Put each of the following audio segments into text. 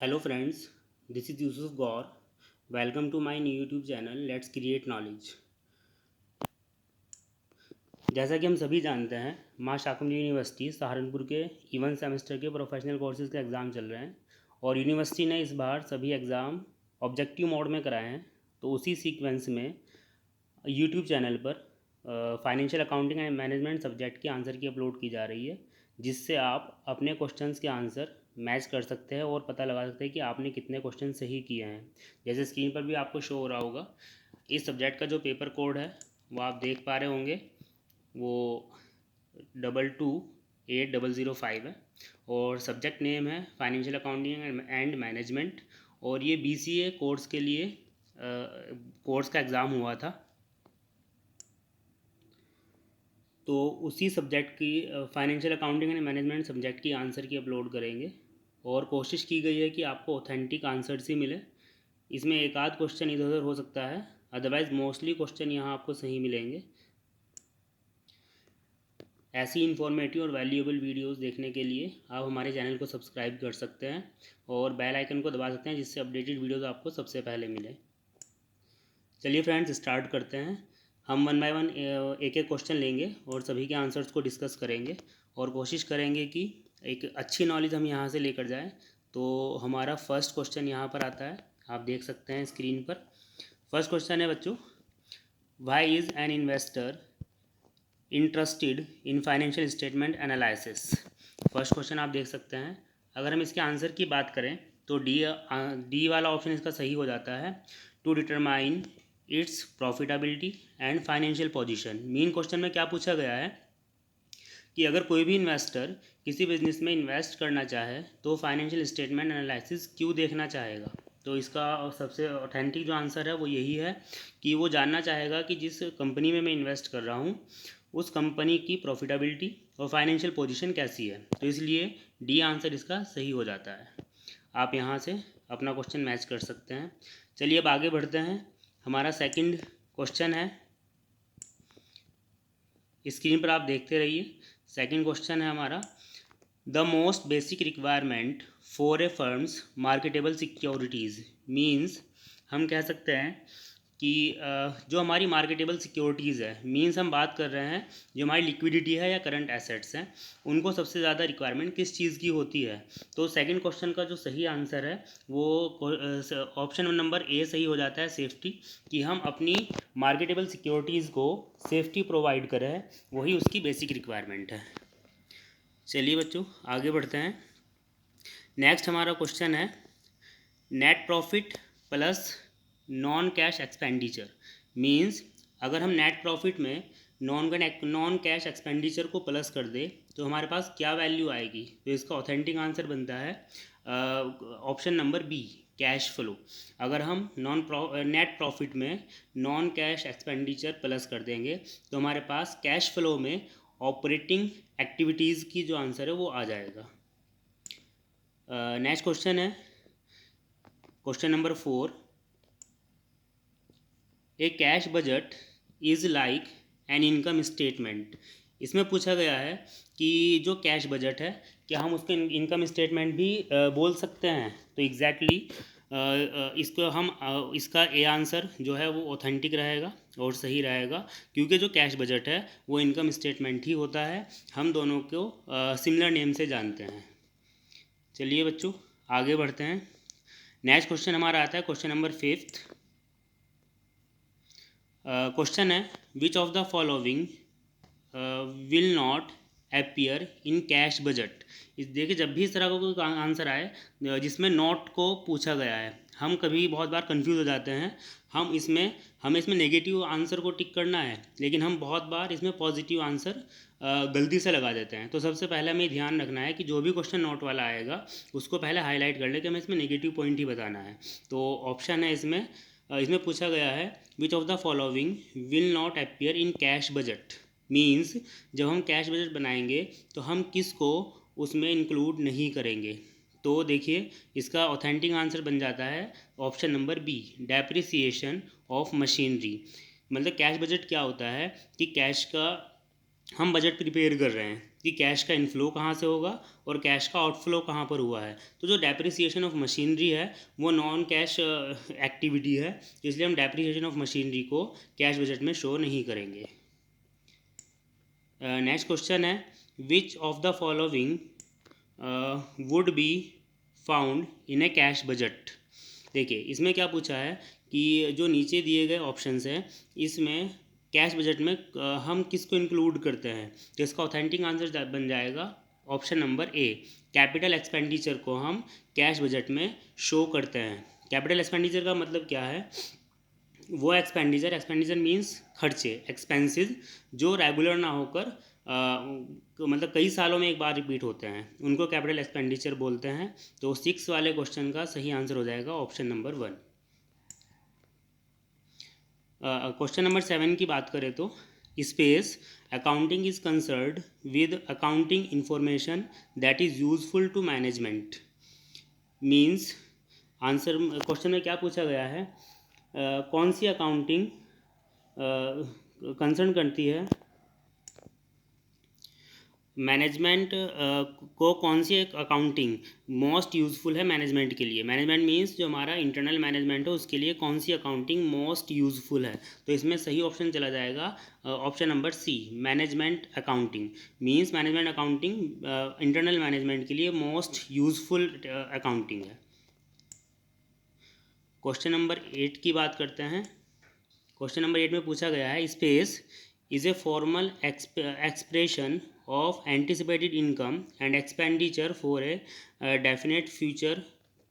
Hello friends, this is Yusuf Gaur. Welcome to my new YouTube channel Let's Create Knowledge. जैसा कि हम सभी जानते हैं, माँ शाकुंभरी यूनिवर्सिटी सहारनपुर के इवन सेमेस्टर के प्रोफेशनल कोर्सेज़ के एग्ज़ाम चल रहे हैं और यूनिवर्सिटी ने इस बार सभी एग्ज़ाम ऑब्जेक्टिव मोड में कराए हैं। तो उसी सीक्वेंस में यूट्यूब चैनल पर financial accounting and management subject की आंसर की अपलोड की जा रही है, जिससे आप अपने क्वेश्चंस के आंसर मैच कर सकते हैं और पता लगा सकते हैं कि आपने कितने क्वेश्चन सही किए हैं। जैसे स्क्रीन पर भी आपको शो हो रहा होगा, इस सब्जेक्ट का जो पेपर कोड है वो आप देख पा रहे होंगे, वो 228005 है और सब्जेक्ट नेम है फाइनेंशियल अकाउंटिंग एंड मैनेजमेंट। और ये BCA कोर्स के लिए कोर्स का एग्ज़ाम हुआ था। तो उसी सब्जेक्ट की financial accounting and management subject की आंसर की अपलोड करेंगे और कोशिश की गई है कि आपको ऑथेंटिक आंसर्स ही मिले। इसमें एक आध क्वेश्चन इधर उधर हो सकता है, अदरवाइज़ मोस्टली क्वेश्चन यहाँ आपको सही मिलेंगे। ऐसी इन्फॉर्मेटिव और वैल्यूएबल वीडियोस देखने के लिए आप हमारे चैनल को सब्सक्राइब कर सकते हैं और बेल आइकन को दबा सकते हैं, जिससे अपडेटेड वीडियोस आपको सबसे पहले मिले। चलिए फ्रेंड्स, स्टार्ट करते हैं। हम वन बाय वन एक एक क्वेश्चन लेंगे और सभी के आंसर्स को डिस्कस करेंगे और कोशिश करेंगे कि एक अच्छी नॉलेज हम यहाँ से लेकर जाएं। तो हमारा फर्स्ट क्वेश्चन यहाँ पर आता है, आप देख सकते हैं स्क्रीन पर। फर्स्ट क्वेश्चन है बच्चों, why is an investor interested in financial statement analysis. First question आप देख सकते हैं। अगर हम इसके आंसर की बात करें तो डी वाला ऑप्शन इसका सही हो जाता है, to determine its profitability and financial position. Main question में क्या पूछा गया है कि अगर कोई भी इन्वेस्टर किसी बिजनेस में इन्वेस्ट करना चाहे तो फाइनेंशियल स्टेटमेंट एनालिसिस क्यों देखना चाहेगा। तो इसका सबसे ऑथेंटिक जो आंसर है वो यही है कि वो जानना चाहेगा कि जिस कंपनी में मैं इन्वेस्ट कर रहा हूँ उस कंपनी की प्रॉफिटेबिलिटी और फाइनेंशियल पोजीशन कैसी है। तो इसलिए डी आंसर इसका सही हो जाता है। आप यहाँ से अपना क्वेश्चन मैच कर सकते हैं। चलिए अब आगे बढ़ते हैं। हमारा सेकंड क्वेश्चन है, स्क्रीन पर आप देखते रहिए। सेकंड क्वेश्चन है हमारा, the most basic requirement for a firms marketable securities. Means हम कह सकते हैं कि जो हमारी मार्केटेबल सिक्योरिटीज़ है, मीन्स हम बात कर रहे हैं जो हमारी लिक्विडिटी है या करंट एसेट्स हैं, उनको सबसे ज़्यादा रिक्वायरमेंट किस चीज़ की होती है। तो सेकंड क्वेश्चन का जो सही आंसर है वो ऑप्शन नंबर ए सही हो जाता है, सेफ्टी। कि हम अपनी मार्केटेबल सिक्योरिटीज़ को सेफ्टी प्रोवाइड करें, वही उसकी बेसिक रिक्वायरमेंट है। चलिए बच्चों आगे बढ़ते हैं। नेक्स्ट हमारा क्वेश्चन है, net profit plus non cash expenditure. Means अगर हम नेट प्रॉफिट में नॉन कैश एक्सपेंडिचर को प्लस कर दे तो हमारे पास क्या वैल्यू आएगी। तो इसका ऑथेंटिक आंसर बनता है option number B, cash flow. अगर हम नेट प्रॉफिट में नॉन कैश एक्सपेंडिचर प्लस कर देंगे तो हमारे पास कैश फ्लो में ऑपरेटिंग एक्टिविटीज़ की जो आंसर है वो आ जाएगा। नेक्स्ट क्वेश्चन है question number 4, a cash budget is like an income statement. इसमें पूछा गया है कि जो कैश बजट है क्या हम उसके इनकम स्टेटमेंट भी बोल सकते हैं। तो एग्जैक्टली इसको हम इसका ए आंसर जो है वो ऑथेंटिक रहेगा और सही रहेगा, क्योंकि जो कैश बजट है वो इनकम स्टेटमेंट ही होता है। हम दोनों को सिमिलर नेम से जानते हैं। चलिए बच्चों आगे बढ़ते हैं। नेक्स्ट क्वेश्चन हमारा आता है क्वेश्चन नंबर 5। क्वेश्चन है, which of the following will not appear in cash budget. इस देखिए, जब भी इस तरह का कोई आंसर आए जिसमें नॉट को पूछा गया है, हम कभी बहुत बार कंफ्यूज हो जाते हैं। हमें इसमें नेगेटिव आंसर को टिक करना है, लेकिन हम बहुत बार इसमें पॉजिटिव आंसर गलती से लगा देते हैं। तो सबसे पहले हमें ध्यान रखना है कि जो भी क्वेश्चन नोट वाला आएगा उसको पहले हाईलाइट कर ले कि हमें इसमें नेगेटिव पॉइंट ही बताना है। तो ऑप्शन है इसमें पूछा गया है, which of the following will not appear in cash budget. Means जब हम कैश बजट बनाएंगे तो हम किस को उसमें इंक्लूड नहीं करेंगे। तो देखिए इसका ऑथेंटिक आंसर बन जाता है option number B, depreciation of machinery. मतलब कैश बजट क्या होता है कि कैश का हम बजट प्रिपेयर कर रहे हैं कि कैश का इनफ्लो कहाँ से होगा और कैश का आउटफ्लो कहाँ पर हुआ है। तो जो डेप्रिसिएशन ऑफ मशीनरी है वो नॉन कैश एक्टिविटी है, इसलिए हम डेप्रिसिएशन ऑफ मशीनरी को कैश बजट में शो नहीं करेंगे। नेक्स्ट क्वेश्चन है, which of the following would be found in A cash budget. देखिए इसमें क्या पूछा है कि जो नीचे दिए गए ऑप्शंस हैं इसमें कैश बजट में हम किसको इंक्लूड करते हैं। तो इसका ऑथेंटिक आंसर बन जाएगा ऑप्शन नंबर ए, कैपिटल एक्सपेंडिचर को हम कैश बजट में शो करते हैं। कैपिटल एक्सपेंडिचर का मतलब क्या है, वो एक्सपेंडिचर मीन्स खर्चे, एक्सपेंसेस जो रेगुलर ना होकर मतलब कई सालों में एक बार रिपीट होते हैं, उनको कैपिटल एक्सपेंडिचर बोलते हैं। तो 6 वाले क्वेश्चन का सही आंसर हो जाएगा ऑप्शन नंबर 1। क्वेश्चन नंबर 7 की बात करें तो, space accounting is concerned with accounting information that is useful to management. Means answer question में क्या पूछा गया है, कौन सी अकाउंटिंग कंसर्न करती है मैनेजमेंट को, कौन सी एक अकाउंटिंग मोस्ट यूज़फुल है मैनेजमेंट के लिए। मैनेजमेंट मीन्स जो हमारा इंटरनल मैनेजमेंट है उसके लिए कौन सी अकाउंटिंग मोस्ट यूज़फुल है। तो इसमें सही ऑप्शन चला जाएगा option number C, management accounting. Means management accounting internal management के लिए मोस्ट यूज़फुल अकाउंटिंग है। क्वेश्चन नंबर 8 की बात करते हैं। क्वेश्चन नंबर 8 में पूछा गया है, space is a formal expression of anticipated income and expenditure for a definite future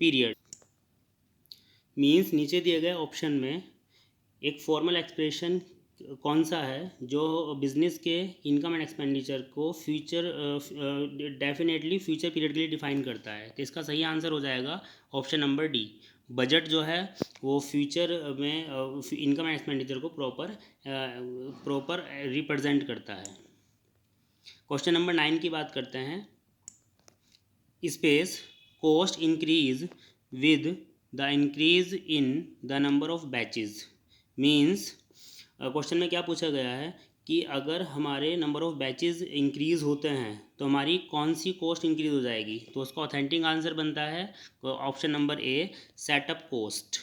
period। Means नीचे दिए गए ऑप्शन में एक फॉर्मल एक्सप्रेशन कौन सा है जो बिजनेस के इनकम एंड एक्सपेंडिचर को फ्यूचर डेफिनेटली फ्यूचर पीरियड के लिए डिफाइन करता है। तो इसका सही आंसर हो जाएगा ऑप्शन नंबर डी, बजट जो है वो फ्यूचर में इनकम एंड एक्सपेंडिचर को प्रॉपर रिप्रेजेंट करता है। क्वेश्चन नंबर 9 की बात करते हैं, space cost increase with the increase in the number of batches. Means question में क्या पूछा गया है कि अगर हमारे नंबर ऑफ बैचेस इंक्रीज होते हैं तो हमारी कौन सी कॉस्ट इंक्रीज हो जाएगी। तो उसका ऑथेंटिक आंसर बनता है ऑप्शन नंबर ए, सेटअप कॉस्ट।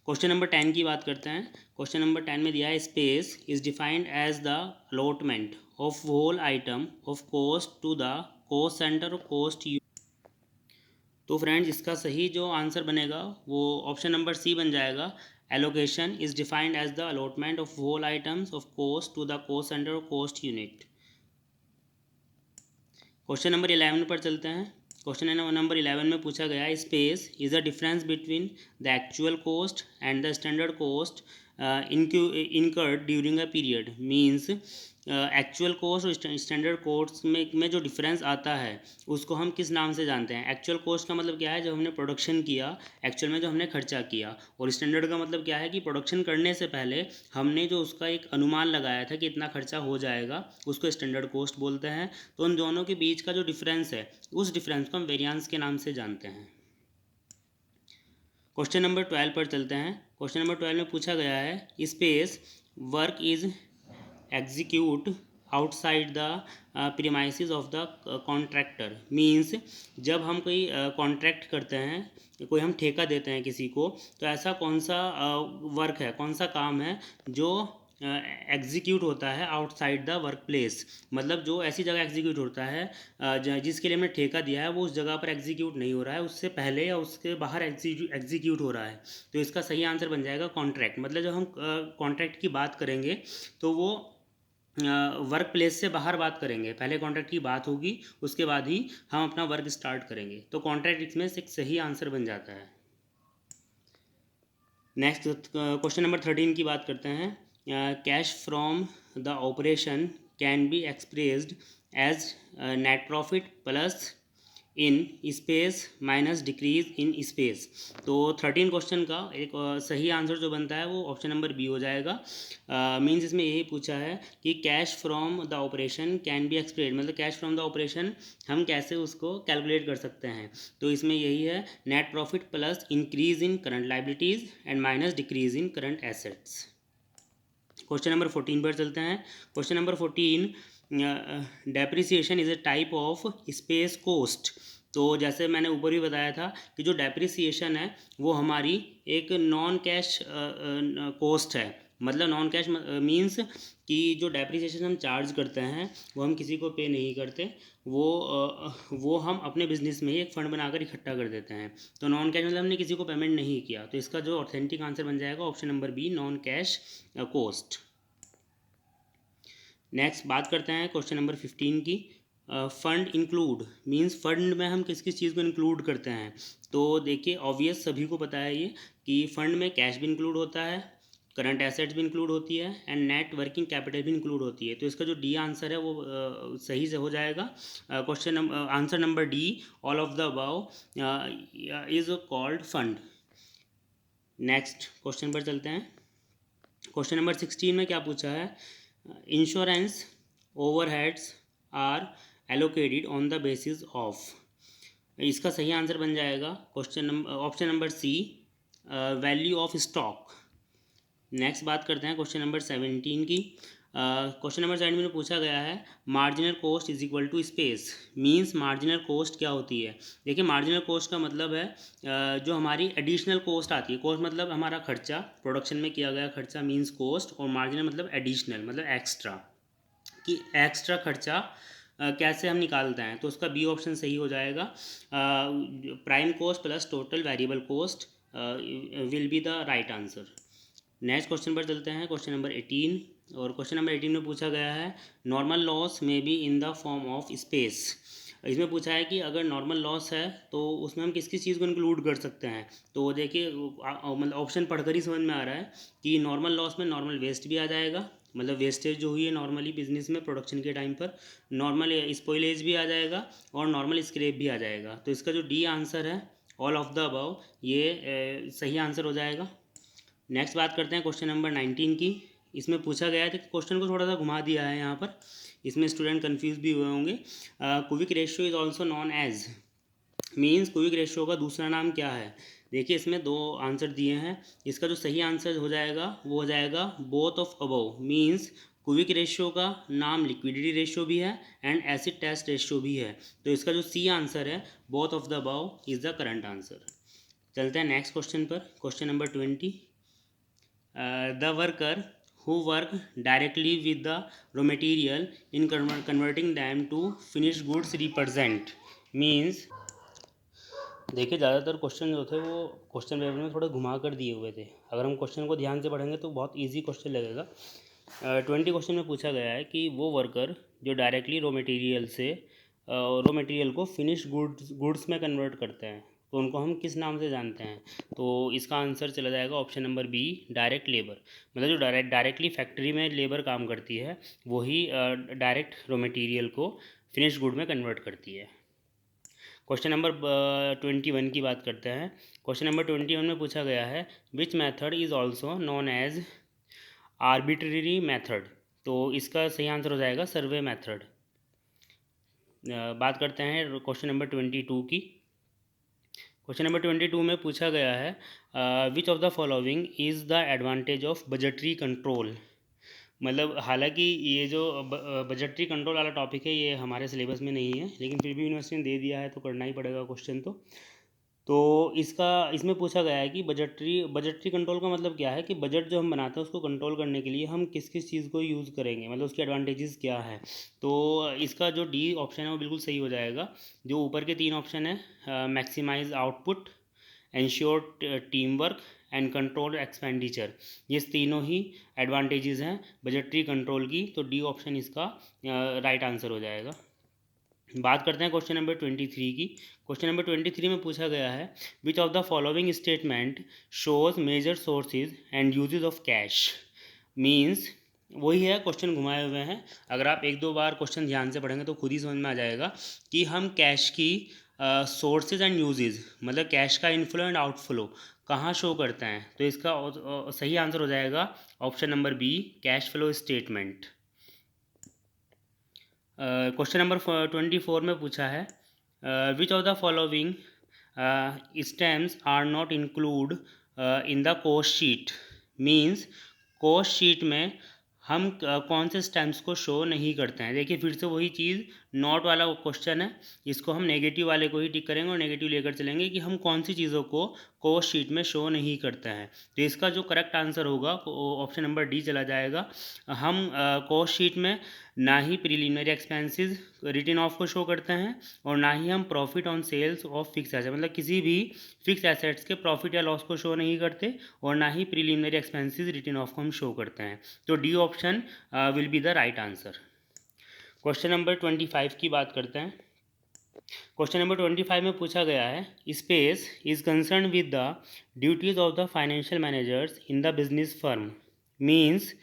क्वेश्चन नंबर 10 की बात करते हैं। क्वेश्चन नंबर 10 में दिया है, space is defined as the allotment of whole item of cost to the cost centre of cost. तो फ्रेंड्स इसका सही जो आंसर बनेगा वो ऑप्शन नंबर सी बन जाएगा, allocation is defined as the allotment of whole items of cost to the cost centre of cost unit. Question number 11 पर चलते हैं। क्वेश्चन नंबर 11 में पूछा गया है, space is the difference between the actual cost and the standard cost incurred during a period. Means actual cost और standard cost में जो डिफरेंस आता है उसको हम किस नाम से जानते हैं। एक्चुअल कॉस्ट का मतलब क्या है, जब हमने प्रोडक्शन किया एक्चुअल में जो हमने खर्चा किया, और स्टैंडर्ड का मतलब क्या है कि प्रोडक्शन करने से पहले हमने जो उसका एक अनुमान लगाया था कि इतना खर्चा हो जाएगा, उसको स्टैंडर्ड कॉस्ट बोलते हैं। तो उन दोनों के बीच का जो डिफरेंस है उस डिफरेंस को हम वेरिएंस के नाम से जानते हैं। क्वेश्चन नंबर 12 पर चलते हैं। क्वेश्चन नंबर 12 में पूछा गया है, space work is execute outside the premises of the contractor. Means जब हम कोई कॉन्ट्रैक्ट करते हैं, कोई हम ठेका देते हैं किसी को, तो ऐसा कौन सा वर्क है, कौन सा काम है जो एग्जीक्यूट होता है आउटसाइड द वर्क प्लेस। मतलब जो ऐसी जगह एग्जीक्यूट होता है जिसके लिए हमने ठेका दिया है वो उस जगह पर एग्जीक्यूट नहीं हो रहा है, उससे पहले या उसके बाहर एग्जीक्यूट हो रहा है। तो इसका सही आंसर बन जाएगा कॉन्ट्रैक्ट। मतलब जब हम कॉन्ट्रैक्ट की बात करेंगे तो वो वर्क प्लेस से बाहर बात करेंगे, पहले कॉन्ट्रैक्ट की बात होगी उसके बाद ही हम अपना वर्क स्टार्ट करेंगे। तो कॉन्ट्रैक्ट इसमें से एक सही आंसर बन जाता है। नेक्स्ट क्वेश्चन नंबर 13 की बात करते हैं। Cash from the operation can be expressed as net profit plus in space minus decrease in space. तो 13 क्वेश्चन का एक सही आंसर जो बनता है वो ऑप्शन नंबर बी हो जाएगा। मीन्स इसमें यही पूछा है कि cash from the operation can be expressed, मतलब कैश फ्रॉम द ऑपरेशन हम कैसे उसको कैलकुलेट कर सकते हैं। तो इसमें यही है, net profit plus increase in current liabilities and minus decrease in current assets. Question number 14 पर चलते हैं। Question number 14, depreciation is a type of space cost. तो जैसे मैंने ऊपर भी बताया था कि जो डेप्रिसिएशन है वो हमारी एक नॉन कैश कोस्ट है। मतलब नॉन कैश मीन्स कि जो डेप्रिसिएशन हम चार्ज करते हैं वो हम किसी को पे नहीं करते, वो हम अपने बिजनेस में ही एक फ़ंड बनाकर इकट्ठा कर देते हैं। तो नॉन कैश मतलब हमने किसी को पेमेंट नहीं किया। तो इसका जो ऑथेंटिक आंसर बन जाएगा option number B, non cash cost. Next बात करते हैं क्वेश्चन नंबर 15 की। फंड इंक्लूड मीन्स फंड में हम किस किस चीज़ को इंक्लूड करते हैं। तो देखिए ऑब्वियस सभी को पता है ये कि फंड में कैश भी इंक्लूड होता है, करंट एसेट्स भी इंक्लूड होती है एंड नेट वर्किंग कैपिटल भी इंक्लूड होती है। तो इसका जो डी आंसर है वो सही से हो जाएगा। Question answer number D, all of the above is called fund. Next question पर चलते हैं। क्वेश्चन नंबर 16 में क्या पूछा है, insurance overheads are allocated on the basis of. इसका सही आंसर बन जाएगा question number option number C, value of stock. Next बात करते हैं क्वेश्चन नंबर 17 की। क्वेश्चन नंबर 17 में पूछा गया है marginal cost is equal to space. Means marginal cost क्या होती है। देखिए मार्जिनल कॉस्ट का मतलब है जो हमारी एडिशनल कॉस्ट आती है। कॉस्ट मतलब हमारा खर्चा, प्रोडक्शन में किया गया खर्चा मीन्स कॉस्ट, और मार्जिनल मतलब एडिशनल मतलब एक्स्ट्रा, कि एक्स्ट्रा खर्चा कैसे हम निकालते हैं। तो उसका बी ऑप्शन सही हो जाएगा। Prime cost plus total variable cost will be the right answer. Next question पर चलते हैं, क्वेश्चन नंबर 18। और क्वेश्चन नंबर 18 में पूछा गया है नॉर्मल लॉस में be in the form of space. इसमें पूछा है कि अगर नॉर्मल लॉस है तो उसमें हम किस किस चीज़ को इंक्लूड कर सकते हैं। तो देखिए मतलब ऑप्शन पढ़कर ही समझ में आ रहा है कि नॉर्मल लॉस में नॉर्मल वेस्ट भी आ जाएगा, मतलब वेस्टेज जो हुई है नॉर्मली बिजनेस में प्रोडक्शन के टाइम पर, नॉर्मल स्पॉइलेज भी आ जाएगा और नॉर्मल स्क्रैप भी आ जाएगा। तो इसका जो डी आंसर है ऑल ऑफ द अबव, ये सही आंसर हो जाएगा। नेक्स्ट बात करते हैं क्वेश्चन नंबर 19 की। इसमें पूछा गया है कि क्वेश्चन को थोड़ा सा घुमा दिया है यहाँ पर, इसमें स्टूडेंट कंफ्यूज भी हुए होंगे। Cubic ratio is also known as, means cubic ratio का दूसरा नाम क्या है। देखिए इसमें दो आंसर दिए हैं, इसका जो सही आंसर हो जाएगा वो हो जाएगा both of above. Means cubic ratio का नाम लिक्विडिटी रेशियो भी है एंड एसिड टेस्ट रेशियो भी है। तो इसका जो सी आंसर है both of the above is the current answer. चलते हैं नेक्स्ट क्वेश्चन पर, question number 20। The worker who work directly with the raw material in converting them to finished goods represent means। देखिए ज़्यादातर question जो थे वो question paper में थोड़ा घुमा कर दिए हुए थे। अगर हम क्वेश्चन को ध्यान से पढ़ेंगे तो बहुत इजी क्वेश्चन लगेगा। 20 क्वेश्चन में पूछा गया है कि वो वर्कर जो डायरेक्टली रॉ मटेरियल को फिनिश गुड्स में कन्वर्ट करते हैं तो उनको हम किस नाम से जानते हैं। तो इसका आंसर चला जाएगा option number B, direct labour. मतलब जो डायरेक्टली फैक्ट्री में लेबर काम करती है वही डायरेक्ट रॉ मटेरियल को फिनिश गुड में कन्वर्ट करती है। क्वेश्चन नंबर 21 की बात करते हैं। क्वेश्चन नंबर 21 में पूछा गया है which method is also known as arbitrary method. तो इसका सही आंसर हो जाएगा सर्वे मैथड। बात करते हैं क्वेश्चन नंबर 22 की। क्वेश्चन नंबर 22 में पूछा गया है which of the following is the advantage of budgetary control. मतलब हालांकि ये जो बजटरी कंट्रोल वाला टॉपिक है ये हमारे सिलेबस में नहीं है, लेकिन फिर भी यूनिवर्सिटी ने दे दिया है तो करना ही पड़ेगा क्वेश्चन। तो इसमें पूछा गया है कि बजटरी कंट्रोल का मतलब क्या है, कि बजट जो हम बनाते हैं उसको कंट्रोल करने के लिए हम किस किस चीज़ को यूज़ करेंगे, मतलब उसके एडवांटेजेस क्या है। तो इसका जो डी ऑप्शन है वो बिल्कुल सही हो जाएगा। जो ऊपर के तीन ऑप्शन है maximise output, ensure team work and control expenditure, ये तीनों ही एडवांटेजेस हैं बजटरी कंट्रोल की। तो डी ऑप्शन इसका राइट आंसर हो जाएगा। बात करते हैं क्वेश्चन नंबर 23 की। क्वेश्चन नंबर 23 में पूछा गया है which of the following statement shows major sources and uses of cash. Means वही है, क्वेश्चन घुमाए हुए हैं। अगर आप एक दो बार क्वेश्चन ध्यान से पढ़ेंगे तो खुद ही समझ में आ जाएगा कि हम कैश की सोर्सेज एंड यूजेज, मतलब कैश का इनफ्लो एंड आउटफ्लो कहाँ शो करते हैं। तो इसका सही आंसर हो जाएगा option number B, cash flow statement. Question number 24 में पूछा है which of the following stems are not include in the cost sheet. Means cost sheet में हम कौन से स्टैम्प्स को शो नहीं करते हैं। देखिए फिर से वही चीज़, नॉट वाला क्वेश्चन है, इसको हम नेगेटिव वाले को ही टिक करेंगे और नेगेटिव लेकर चलेंगे कि हम कौन सी चीज़ों को कॉस्ट शीट में शो नहीं करते हैं। तो इसका जो करेक्ट आंसर होगा वो ऑप्शन नंबर डी चला जाएगा। हम कॉस्ट शीट में ना ही प्रिलिमिनरी एक्सपेंसेस रिटन ऑफ को शो करते हैं और ना ही हम profit on sales of fix asset, मतलब किसी भी फिक्स एसेट्स के प्रॉफिट या लॉस को शो नहीं करते, और ना ही प्रिलिमिनरी एक्सपेंसेस रिटन ऑफ को हम शो करते हैं। तो D option will be the right answer. Question number 25 की बात करते हैं। क्वेश्चन नंबर 25 में पूछा गया है, space is concern with the duties of the financial managers in the business firm. Means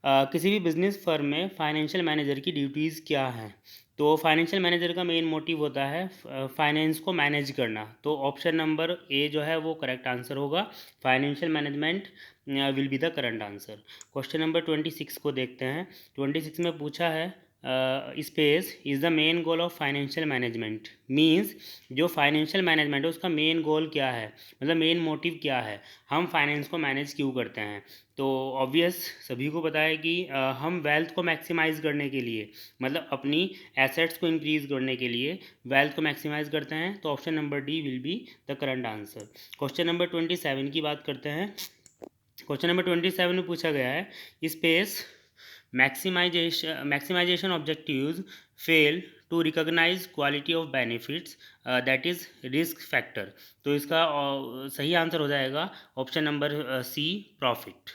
किसी भी बिजनेस फर्म में फाइनेंशियल मैनेजर की ड्यूटीज़ क्या हैं। तो फाइनेंशियल मैनेजर का मेन मोटिव होता है फाइनेंस को मैनेज करना। तो ऑप्शन नंबर ए जो है वो करेक्ट आंसर होगा। Financial management will be the current answer. Question number 26 को देखते हैं। 26 में पूछा है, space is the main goal of financial management. Means जो फाइनेंशियल मैनेजमेंट है उसका मेन गोल क्या है, मतलब मेन मोटिव क्या है, हम फाइनेंस को मैनेज क्यों करते हैं। तो ऑब्वियस सभी को पता है कि हम वेल्थ को मैक्सिमाइज़ करने के लिए, मतलब अपनी एसेट्स को इंक्रीज़ करने के लिए वेल्थ को मैक्सिमाइज़ करते हैं। तो option number D will be the current answer. Question number 27 की बात करते हैं। क्वेश्चन नंबर 27 में पूछा गया है, space maximisation objectives fail to recognise quality of benefits that is risk factor. तो इसका सही आंसर हो जाएगा option number C, profit.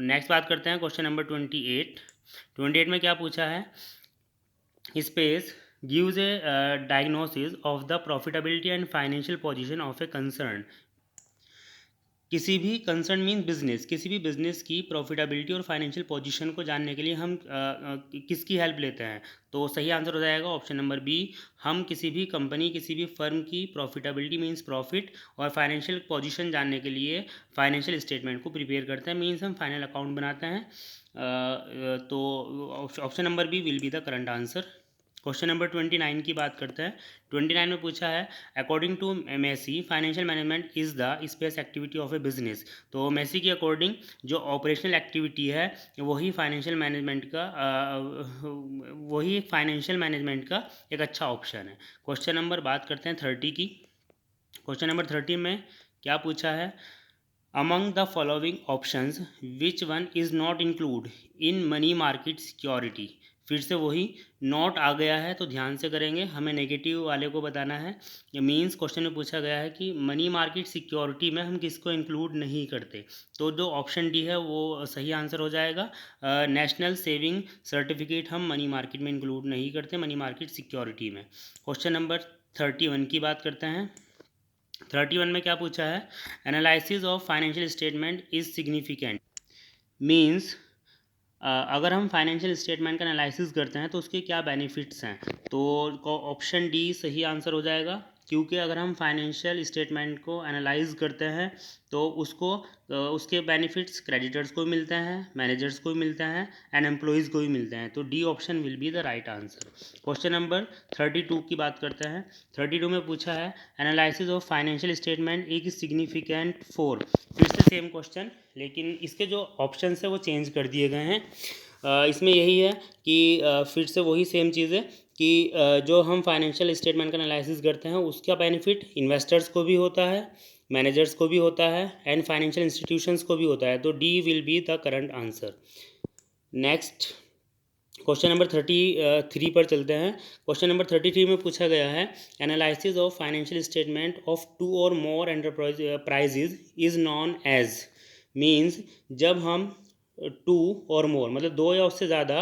Next बात करते हैं क्वेश्चन नंबर 28 में क्या पूछा है, space gives A diagnosis of the profitability and financial position of a concern. किसी भी कंसर्न मीन बिजनेस, किसी भी बिजनेस की प्रॉफिटेबिलिटी और फाइनेंशियल पोजीशन को जानने के लिए हम किसकी हेल्प लेते हैं। तो सही आंसर हो जाएगा ऑप्शन नंबर बी। हम किसी भी कंपनी, किसी भी फर्म की प्रॉफिटेबिलिटी मीन्स प्रॉफिट और फाइनेंशियल पोजीशन जानने के लिए फाइनेंशियल स्टेटमेंट को प्रिपेयर करते हैं, मीन्स हम फाइनल अकाउंट बनाते हैं। तो option number B will be the current answer. Question number 29 की बात करते हैं। 29 में पूछा है, according to Massie financial management is the space activity of a business. तो मेसी के अकॉर्डिंग जो ऑपरेशनल एक्टिविटी है वही फाइनेंशियल मैनेजमेंट का एक अच्छा ऑप्शन है। क्वेश्चन नंबर बात करते हैं 30 की। क्वेश्चन नंबर 30 में क्या पूछा है, among the following options which one is not include in money market security. फिर से वही नॉट आ गया है तो ध्यान से करेंगे, हमें नेगेटिव वाले को बताना है। मींस क्वेश्चन में पूछा गया है कि मनी मार्केट सिक्योरिटी में हम किसको इंक्लूड नहीं करते। तो जो ऑप्शन डी है वो सही आंसर हो जाएगा। नेशनल सेविंग सर्टिफिकेट हम मनी मार्केट में इंक्लूड नहीं करते, मनी मार्केट सिक्योरिटी में। क्वेश्चन नंबर 31 की बात करते हैं। 31 में क्या पूछा है, analysis of financial statement is significant. Means अगर हम फाइनेंशियल स्टेटमेंट का एनालिसिस करते हैं तो उसके क्या बेनिफिट्स हैं। तो ऑप्शन डी सही आंसर हो जाएगा, क्योंकि अगर हम फाइनेंशियल स्टेटमेंट को एनालाइज करते हैं तो उसके बेनिफिट्स क्रेडिटर्स को मिलते हैं, मैनेजर्स को मिलते हैं एंड एम्प्लॉयज़ को भी मिलते हैं। तो D option will be the right answer. Question number 32 की बात करते हैं। 32 में पूछा है, analysis of financial statement is significant for. फिर से सेम क्वेश्चन, लेकिन इसके जो ऑप्शन है वो चेंज कर दिए गए हैं। इसमें यही है कि फिर से वही सेम चीज़ है कि जो हम फाइनेंशियल स्टेटमेंट का एनालिसिस करते हैं उसका बेनिफिट इन्वेस्टर्स को भी होता है, मैनेजर्स को भी होता है एंड फाइनेंशियल इंस्टीट्यूशंस को भी होता है। तो D will be the current answer. Next question number 33 पर चलते हैं। क्वेश्चन नंबर 33 में पूछा गया है, analysis of financial statement of 2 और more enterprises is known as. Means जब हम 2 और मोर मतलब 2 या उससे ज़्यादा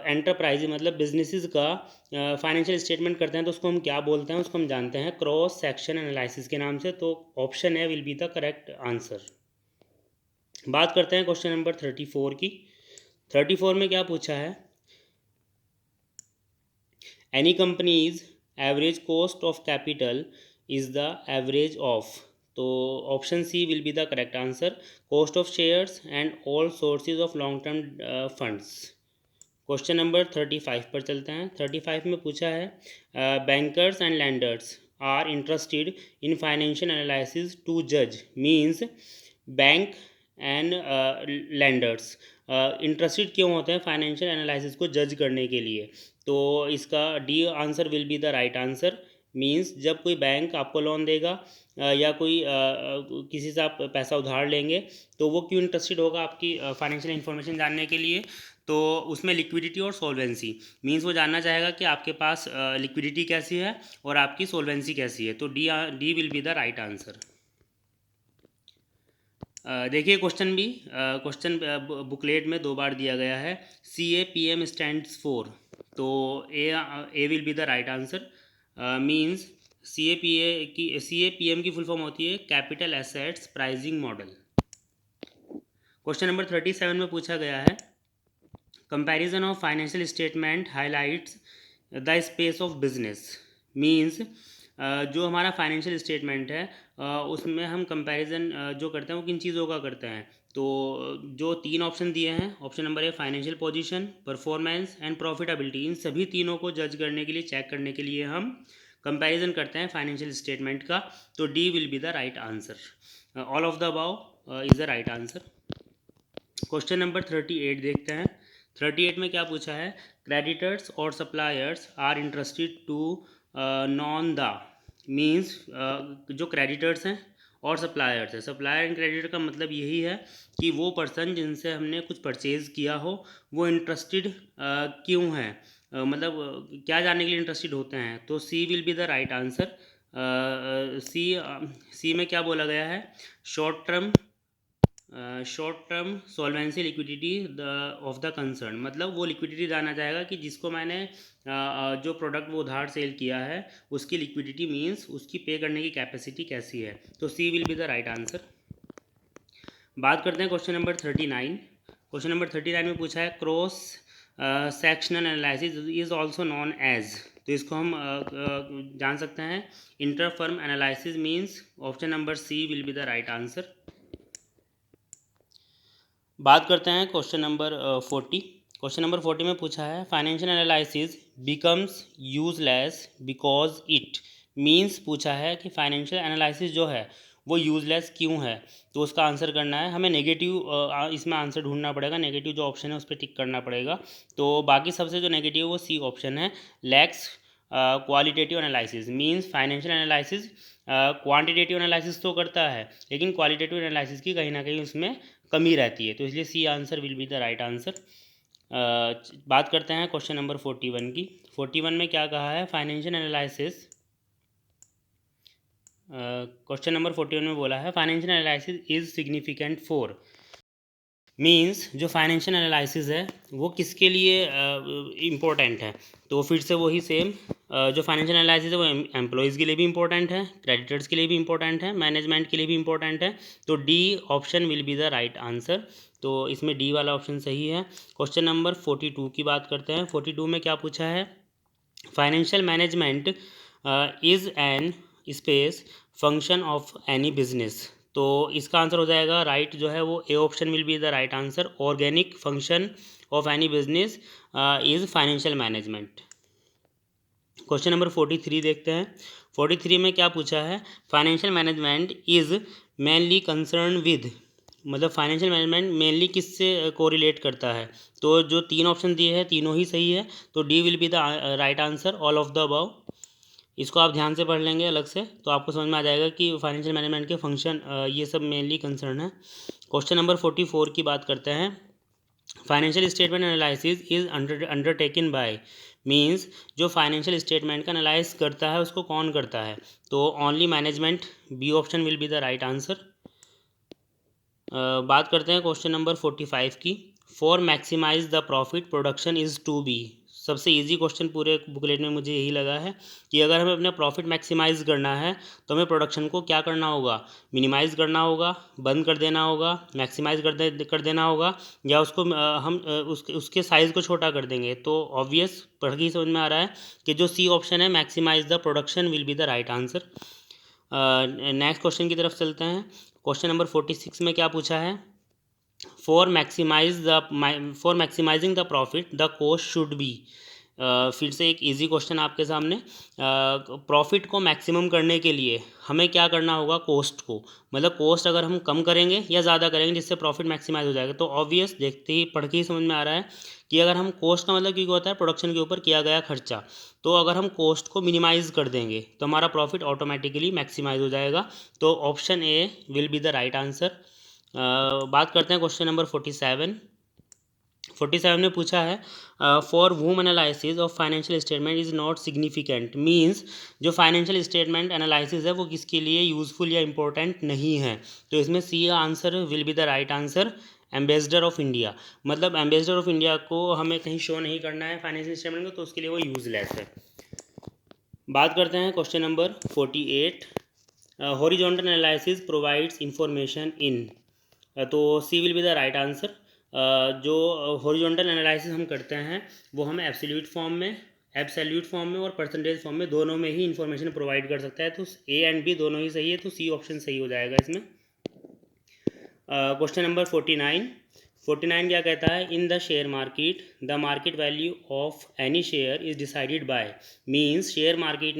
एंटरप्राइज मतलब बिजनेसेस का फाइनेंशियल स्टेटमेंट करते हैं तो उसको हम क्या बोलते हैं, उसको हम जानते हैं क्रॉस सेक्शन एनालिसिस के नाम से। तो option A will be the correct answer. बात करते हैं क्वेश्चन नंबर 34 की। 34 में क्या पूछा है, any companies average cost of capital is the average of. तो option C will be the correct answer, cost of shares and all sources of long term funds. Question number 35 पर चलते हैं। 35 में पूछा है, bankers and lenders are interested in financial analysis to जज। Means bank and lenders. Interested क्यों होते हैं फाइनेंशियल एनालिसिस को जज करने के लिए? तो इसका D answer will be the right answer. Means जब कोई बैंक आपको लोन देगा या कोई किसी से आप पैसा उधार लेंगे, तो वो क्यों इंटरेस्टेड होगा आपकी फाइनेंशियल इन्फॉर्मेशन जानने के लिए? तो उसमें लिक्विडिटी और सोल्वेंसी, मींस वो जानना चाहेगा कि आपके पास लिक्विडिटी कैसी है और आपकी सोल्वेंसी कैसी है। तो D will be the right answer. देखिए क्वेश्चन भी, क्वेश्चन बुकलेट में 2 बार दिया गया है। CAPM स्टैंड्स फॉर, तो A will be the right answer. Means CAPM की फुल फॉर्म होती है capital assets pricing model. Question number 37 में पूछा गया है comparison of financial statement highlights the space of business. Means जो हमारा फाइनेंशियल स्टेटमेंट है उसमें हम कंपैरिजन जो करते हैं वो किन चीज़ों का करते हैं? तो जो 3 ऑप्शन दिए हैं, option number A financial position, performance and profitability, इन सभी तीनों को जज करने के लिए, चेक करने के लिए हम कंपैरिजन करते हैं फाइनेंशियल स्टेटमेंट का। तो D will be the right answer. All of the above is the right answer. Question number 38 देखते हैं। 38 में क्या पूछा है? क्रेडिटर्स और suppliers are interested to know the. Means जो क्रेडिटर्स हैं और सप्लायर्स है, सप्लायर एंड क्रेडिटर का मतलब यही है कि वो पर्सन जिनसे हमने कुछ परचेज़ किया हो वो इंटरेस्टेड क्यों हैं, मतलब क्या जानने के लिए इंटरेस्टेड होते हैं। तो C will be the right answer. C में क्या बोला गया है? Short term solvency liquidity of the concern, मतलब वो लिक्विडिटी जानना चाहेगा कि जिसको मैंने जो प्रोडक्ट वो उधार सेल किया है उसकी लिक्विडिटी, मींस उसकी पे करने की कैपेसिटी कैसी है। तो C will be the right answer. बात करते हैं क्वेश्चन नंबर 39। क्वेश्चन नंबर 39 में पूछा है cross sectional analysis is also known as. तो इसको हम जान सकते हैं inter firm analysis. Means option number C will be the right answer. बात करते हैं क्वेश्चन नंबर 40। क्वेश्चन नंबर 40 में पूछा है financial analysis becomes useless because it. Means पूछा है कि फाइनेंशियल एनालिसिस जो है वो यूजलेस क्यों है। तो उसका आंसर करना है हमें। नेगेटिव इसमें आंसर ढूंढना पड़ेगा, नेगेटिव जो ऑप्शन है उस पर टिक करना पड़ेगा। तो बाकी सबसे जो नेगेटिव है वो सी ऑप्शन है, lakhs qualitative analysis. Means financial analysis quantitative analysis तो करता है लेकिन क्वालिटेटिव एनालिसिस की कहीं ना कहीं उसमें कमी रहती है। तो इसलिए C answer will be the right answer. बात करते हैं क्वेश्चन नंबर 41 की। 41 में क्या कहा है? फाइनेंशियल एनालिसिस, क्वेश्चन नंबर 41 में बोला है financial analysis is significant for. Means जो फाइनेंशियल एनालिसिस है वो किसके लिए इम्पोर्टेंट है? तो फिर से वही सेम, जो फाइनेंशियल एनालिसिस है वो एम्प्लॉयज़ के लिए भी इम्पोर्टेंट है, क्रेडिटर्स के लिए भी इम्पोर्टेंट है, मैनेजमेंट के लिए भी इम्पोर्टेंट है। तो D option will be the right answer. तो इसमें डी वाला ऑप्शन सही है। क्वेश्चन नंबर 42 की बात करते हैं। 42 में क्या पूछा है? Financial management is an space function of any business. तो इसका आंसर हो जाएगा राइट जो है वो A option will be the right answer. Organic function of any business is financial management. Question number 43 देखते हैं। 43 में क्या पूछा है? Financial management is mainly concern with, मतलब फाइनेंशियल मैनेजमेंट मेनली किससे कोरिलेट करता है? तो जो 3 ऑप्शन दिए हैं तीनों ही सही है। तो D will be the right answer, all of the above. इसको आप ध्यान से पढ़ लेंगे अलग से तो आपको समझ में आ जाएगा कि फाइनेंशियल मैनेजमेंट के फंक्शन ये सब मेनली कंसर्न है। क्वेश्चन नंबर 44 की बात करते हैं। Financial statement analysis is undertaken by. Means जो फाइनेंशियल स्टेटमेंट का एनालाइज करता है उसको कौन करता है? तो only management, B option will be the right answer. बात करते हैं क्वेश्चन नंबर 45 की। For maximise the profit production is to be. सबसे इजी क्वेश्चन पूरे बुकलेट में मुझे यही लगा है कि अगर हमें अपना प्रॉफिट मैक्सिमाइज़ करना है तो हमें प्रोडक्शन को क्या करना होगा? मिनिमाइज़ करना होगा, बंद कर देना होगा, मैक्सिमाइज़ कर देना होगा, या उसको हम उसके साइज़ को छोटा कर देंगे। तो ऑब्वियस पढ़ के ही समझ में आ रहा है कि जो सी ऑप्शन है maximise the production will be the right answer. Next question की तरफ चलते हैं। क्वेश्चन नंबर 46 में क्या पूछा है? For maximising the profit the cost should be. फिर से एक इजी क्वेश्चन आपके सामने। प्रॉफिट को मैक्सिमम करने के लिए हमें क्या करना होगा, कॉस्ट को, मतलब कॉस्ट अगर हम कम करेंगे या ज़्यादा करेंगे जिससे प्रॉफिट मैक्सिमाइज हो जाएगा। तो ऑब्वियस देखते ही पढ़ के ही समझ में आ रहा है कि अगर हम कॉस्ट का मतलब क्योंकि होता है प्रोडक्शन के ऊपर किया गया खर्चा, तो अगर हम कॉस्ट को मिनिमाइज कर देंगे तो हमारा प्रॉफिट ऑटोमेटिकली मैक्सिमाइज हो जाएगा। तो option A will be the right answer. बात करते हैं क्वेश्चन नंबर 47 में पूछा है for whom analysis of financial statement is not significant, means जो फाइनेंशियल स्टेटमेंट एनालिसिस है वो किसके लिए यूज़फुल या इंपॉर्टेंट नहीं है। तो इसमें C answer will be the right answer, ambassador of India. मतलब एम्बेसडर ऑफ इंडिया को हमें कहीं शो नहीं करना है फाइनेंशियल स्टेटमेंट को, तो उसके लिए वो यूज़लेस है। बात करते हैं question number 48। Horizontal analysis provides information in, तो C will be the right answer. जो हॉरिजॉन्टल एनालिसिस हम करते हैं वो हमें एब्सोल्यूट फॉर्म में और परसेंटेज फॉर्म में दोनों में ही इंफॉर्मेशन प्रोवाइड कर सकता है। तो ए एंड बी दोनों ही सही है, तो सी ऑप्शन सही हो जाएगा इसमें। क्वेश्चन नंबर 49 क्या कहता है, in the share market the market value of any share is decided by, means share market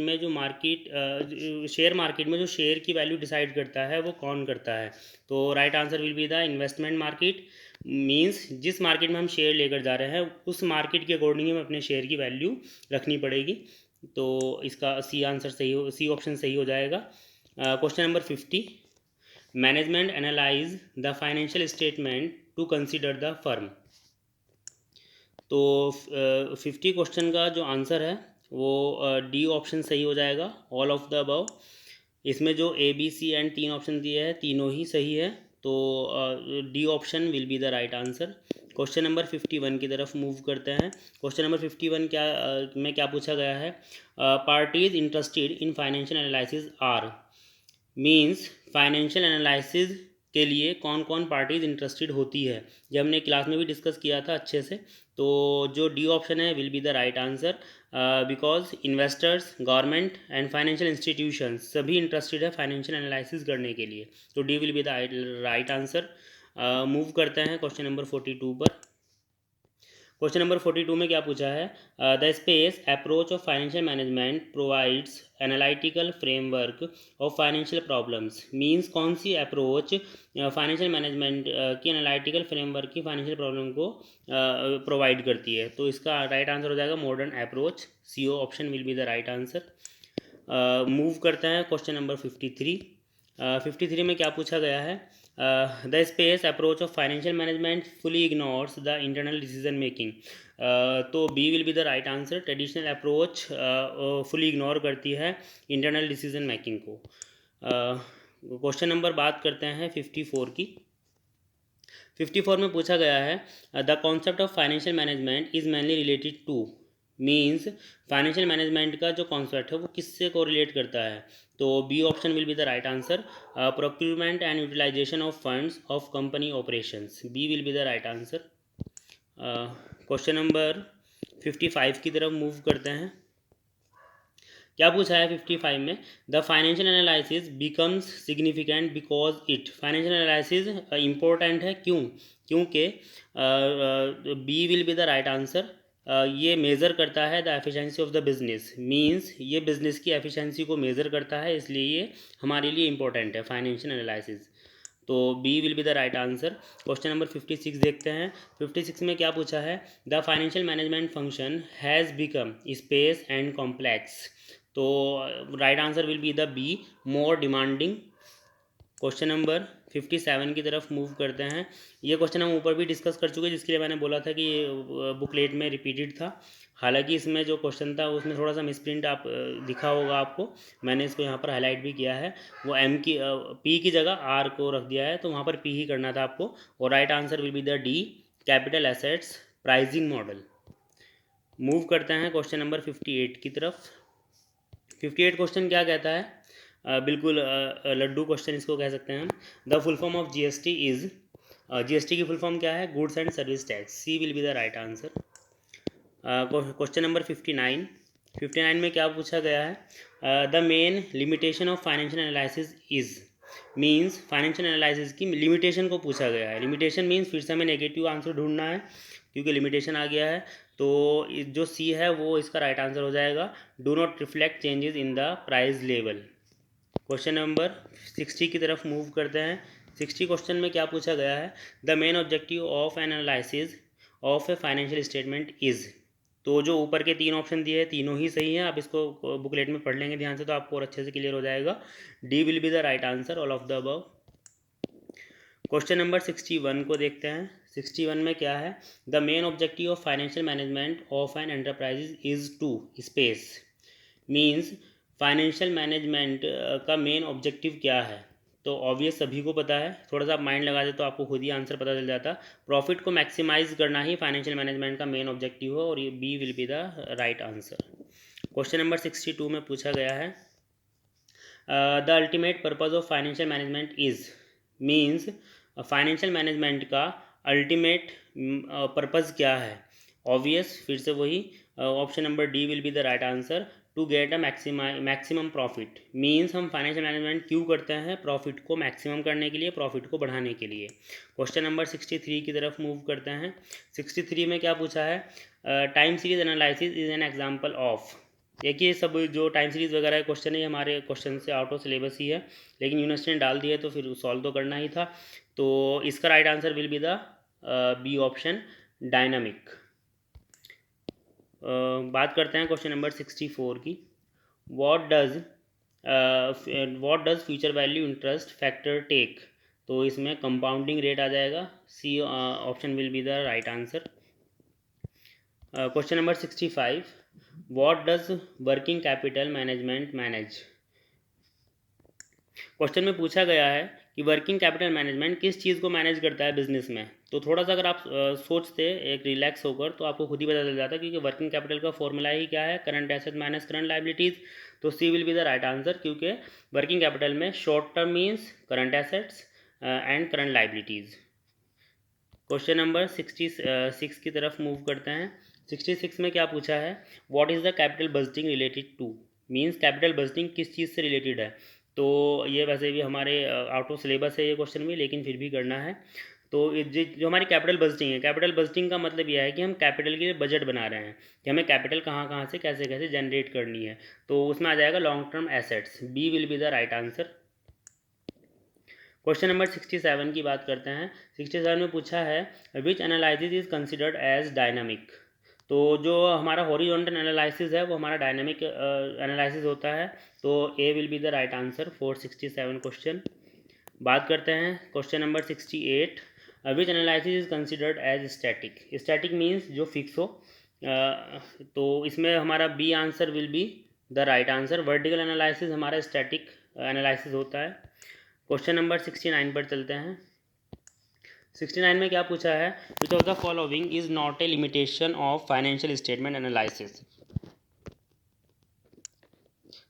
में जो शेयर की वैल्यू डिसाइड करता है वो कौन करता है। तो right answer will be the investment market, means जिस मार्केट में हम शेयर लेकर जा रहे हैं उस मार्केट के अकॉर्डिंग हमें अपने शेयर की वैल्यू रखनी पड़ेगी। तो इसका सी ऑप्शन सही हो जाएगा। Question number 50, management analyse the financial statement to consider the firm. तो 50 क्वेश्चन का जो आंसर है वो डी ऑप्शन सही हो जाएगा, ऑल ऑफ द अबव। इसमें जो A B C and 3 option दिए हैं तीनों ही सही है, तो D option will be the right answer. Question number 51 की तरफ मूव करते हैं। क्वेश्चन नंबर 51 में क्या पूछा गया है, parties interested in financial analysis are, means financial analysis के लिए कौन कौन पार्टीज इंटरेस्टेड होती है। जब हमने क्लास में भी डिस्कस किया था अच्छे से, तो जो डी ऑप्शन है will be the right answer, because investors, government and financial institutions सभी इंटरेस्टेड है फाइनेंशियल एनालिसिस करने के लिए। तो D will be the right answer. Move करते हैं क्वेश्चन नंबर 42 पर। क्वेश्चन नंबर 42 में क्या पूछा है, the space approach of financial management provides analytical framework of financial problems, means कौन सी अप्रोच फाइनेंशियल मैनेजमेंट की एनालिटिकल फ्रेमवर्क की फाइनेंशियल प्रॉब्लम को प्रोवाइड करती है। तो इसका राइट आंसर हो जाएगा modern approach, C option will be the right answer. Move करते हैं क्वेश्चन नंबर 53 में क्या पूछा गया है, the space approach of financial management fully ignores the internal decision making. तो B will be the right answer, traditional approach fully ignore करती है इंटरनल डिसीजन मेकिंग को। क्वेश्चन नंबर बात करते हैं 54 की। 54 में पूछा गया है, the concept of financial management is mainly related to, means financial management का जो कॉन्सेप्ट है वो किससे कोरिलेट करता है। तो B option will be the right answer, procurement and utilisation of funds of company operations, B will be the right answer. Question number 55 की तरफ मूव करते हैं। क्या पूछा है 55 में, the financial analysis becomes significant because it, financial analysis important है क्यों, क्योंकि B will be the right answer, ये मेज़र करता है the efficiency of the business, means ये बिजनेस की एफिशिएंसी को मेज़र करता है, इसलिए ये हमारे लिए इंपॉर्टेंट है फाइनेंशियल एनालिसिस। तो B will be the right answer. Question number 56 देखते हैं। 56 में क्या पूछा है, the financial management function has become space and complex. तो right answer will be the B, more demanding. Question number 57 की तरफ मूव करते हैं। ये क्वेश्चन हम ऊपर भी डिस्कस कर चुके हैं, जिसके लिए मैंने बोला था कि ये बुकलेट में रिपीटेड था। हालांकि इसमें जो क्वेश्चन था उसमें थोड़ा सा मिसप्रिंट दिखा होगा आपको, मैंने इसको यहाँ पर हाईलाइट भी किया है। वो पी की जगह आर को रख दिया है, तो वहाँ पर पी ही करना था आपको। और right answer will be the D, capital assets pricing model. Move करते हैं क्वेश्चन नंबर 58 की तरफ। 58 क्वेश्चन क्या कहता है, बिल्कुल लड्डू क्वेश्चन इसको कह सकते हैं हम। The full form of GST is, GST की फुल फॉर्म क्या है, goods and service tax, C will be the right answer. Question number 59 में क्या पूछा गया है, the main limitation of financial analysis is, means financial analysis की limitation को पूछा गया है। लिमिटेशन मीन्स फिर से हमें नेगेटिव आंसर ढूंढना है क्योंकि लिमिटेशन आ गया है। तो जो सी है वो इसका राइट आंसर हो जाएगा, do not reflect changes in the price level. Question number 60 की तरफ मूव करते हैं। 60 क्वेश्चन में क्या पूछा गया है, the main objective of N analysis of a financial statement is. तो जो ऊपर के 3 ऑप्शन दिए हैं तीनों ही सही हैं, आप इसको बुकलेट में पढ़ लेंगे ध्यान से तो आपको और अच्छे से क्लियर हो जाएगा। D will be the right answer, all of the above. Question number 61 को देखते हैं। 61 में क्या है, the main objective of financial management of an enterprise is to space means financial management का मेन ऑब्जेक्टिव क्या है। तो ऑब्वियस सभी को पता है, थोड़ा सा आप माइंड लगा दे तो आपको खुद ही आंसर पता चल जाता। प्रॉफिट को मैक्सिमाइज करना ही फाइनेंशियल मैनेजमेंट का मेन ऑब्जेक्टिव हो, और ये B will be the right answer. Question number 62 में पूछा गया है, the ultimate purpose of financial management is means financial management का अल्टीमेट पर्पज़ क्या है। ऑब्वियस फिर से वही option number D will be the right answer, to get a maximum profit means हम फाइनेंशियल मैनेजमेंट क्यों करते हैं, प्रॉफिट को मैक्सिमम करने के लिए, प्रॉफिट को बढ़ाने के लिए। क्वेश्चन नंबर 63 की तरफ मूव करते हैं। 63 में क्या पूछा है, time series analysis is an example of. देखिए सब जो टाइम सीरीज वगैरह क्वेश्चन है ये हमारे क्वेश्चन से आउट ऑफ सिलेबस ही है, लेकिन यूनिवर्सिटी ने डाल दिया तो फिर सॉल्व तो करना ही था। तो इसका right answer will be the B option, dynamic. बात करते हैं क्वेश्चन नंबर 64 की। What does future value interest factor take. तो इसमें कंपाउंडिंग रेट आ जाएगा, C option will be the right answer. Question number 65, what does working capital management manage. Question में पूछा गया है कि वर्किंग कैपिटल मैनेजमेंट किस चीज़ को मैनेज करता है बिजनेस में। तो थोड़ा सा अगर आप सोचते एक रिलैक्स होकर तो आपको खुद ही पता चल जाता, क्योंकि वर्किंग कैपिटल का फॉर्मूला ही क्या है, current asset minus current liabilities. तो C will be the right answer, क्योंकि वर्किंग कैपिटल में short term means current assets and current liabilities. Question number 66 की तरफ मूव करते हैं। 66 में क्या पूछा है, what is the capital budgeting related to means capital budgeting किस चीज़ से रिलेटेड है। तो ये वैसे भी हमारे आउट ऑफ सिलेबस है ये क्वेश्चन भी, लेकिन फिर भी करना है। तो जो हमारी कैपिटल बजटिंग है, कैपिटल बजटिंग का मतलब यह है कि हम कैपिटल के लिए बजट बना रहे हैं कि हमें कैपिटल कहाँ कहाँ से कैसे कैसे जनरेट करनी है। तो उसमें आ जाएगा long term assets, B will be the right answer. Question number 67 की बात करते हैं। 67 में पूछा है, which analysis is considered as dynamic. तो जो हमारा हॉरिजॉन्टल एनालिसिस है वो हमारा डायनामिक एनालिसिस होता है। तो A will be the right answer for 67 question. बात करते हैं question number 68, which analysis is considered as static. Static means जो फिक्स हो। तो इसमें हमारा B answer will be the right answer, vertical analysis हमारा स्टैटिक एनालिसिस होता है। क्वेश्चन नंबर 69 पर चलते हैं। 69 में क्या पूछा है, which of the following is not A limitation of financial statement analysis.